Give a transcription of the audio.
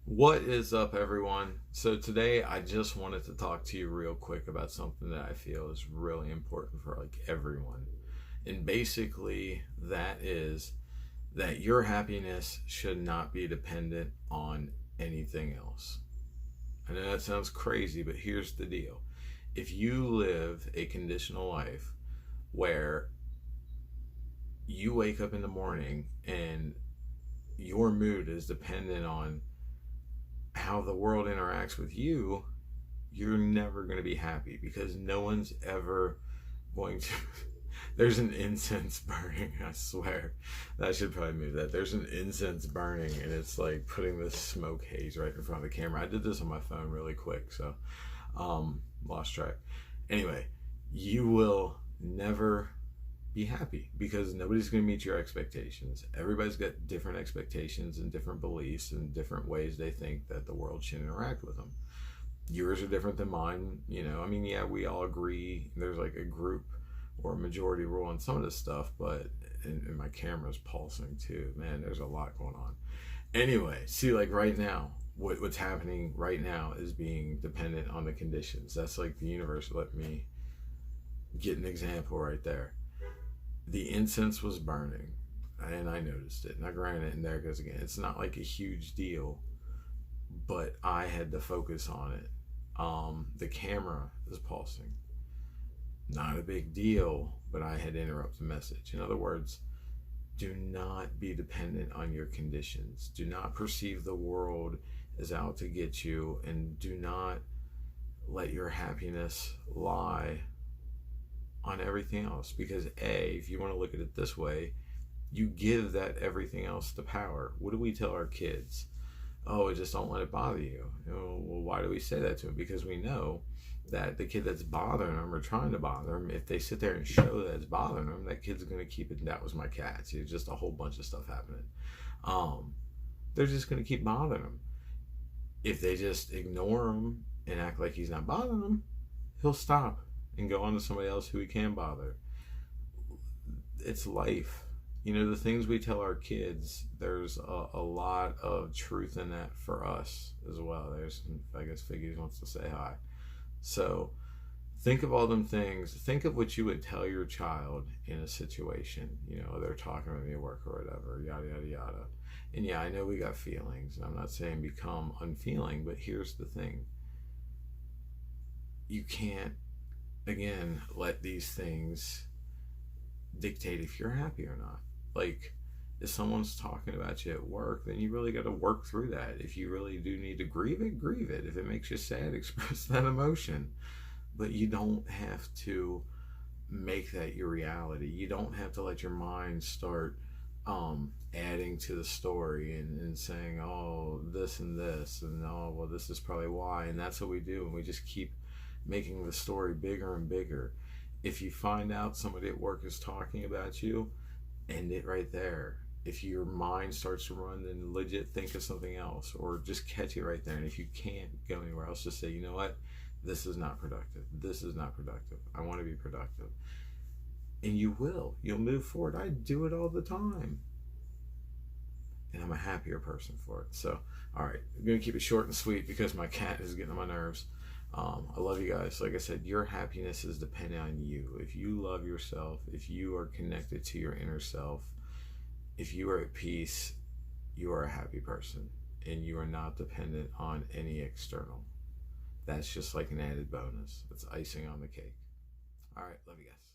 What is up, everyone? So, today I just wanted to talk to you real quick about something that I feel is really important for like everyone. And basically, that is that your happiness should not be dependent on anything else. I know that sounds crazy, but here's the deal. If you live a conditional life where you wake up in the morning and your mood is dependent on how the world interacts with you, you're never going to be happy because no one's ever going to. There's an incense burning, I swear. I should probably move that. There's an incense burning, and it's like putting this smoke haze right in front of the camera. I did this on my phone really quick, so lost track. Anyway, you will never be happy because nobody's going to meet your expectations. Everybody's got different expectations and different beliefs and different ways they think that the world should interact with them. Yours are different than mine. I mean, yeah, we all agree. There's like a group or a majority rule on some of this stuff, but and my camera's pulsing too. Man, there's a lot going on. Anyway, see, like right now, what's happening right now is being dependent on the conditions. That's like the universe. Let me get an example right there. The incense was burning and I noticed it. Now, granted, and there it goes again. It's not like a huge deal, but I had to focus on it. The camera is pulsing. Not a big deal, but I had to interrupt the message. In other words, do not be dependent on your conditions. Do not perceive the world as out to get you, and do not let your happiness lie on everything else. Because if you want to look at it this way, you give that everything else the power. What do we tell our kids? Oh, just don't let it bother you. Well, why do we say that to them? Because we know that the kid that's bothering them or trying to bother them, if they sit there and show that it's bothering them, that kid's going to keep it. That was my cat. See, just a whole bunch of stuff happening. They're just going to keep bothering them. If they just ignore him and act like he's not bothering them, he'll stop and go on to somebody else who he can bother. It's life. The things we tell our kids, there's a lot of truth in that for us as well. There's, I guess, Figgy wants to say hi. So think of all them things. Think of what you would tell your child in a situation. They're talking with me at work or whatever, yada, yada, yada. And yeah, I know we got feelings. I'm not saying become unfeeling, but here's the thing. You can't, again, let these things dictate if you're happy or not. Like, if someone's talking about you at work, then you really got to work through that. If you really do need to grieve it, grieve it. If it makes you sad, express that emotion. But you don't have to make that your reality. You don't have to let your mind start adding to the story and saying, oh, this and this, and oh, well, this is probably why. And that's what we do. And we just keep making the story bigger and bigger. If you find out somebody at work is talking about you, end it right there. If your mind starts to run, then legit think of something else, or just catch it right there. And if you can't go anywhere else, just say, you know what? This is not productive. This is not productive. I want to be productive. And you will. You'll move forward. I do it all the time. And I'm a happier person for it. So, all right. I'm going to keep it short and sweet because my cat is getting on my nerves. I love you guys. Like I said, your happiness is dependent on you. If you love yourself, if you are connected to your inner self, if you are at peace, you are a happy person and you are not dependent on any external. That's just like an added bonus. That's icing on the cake. All right. Love you guys.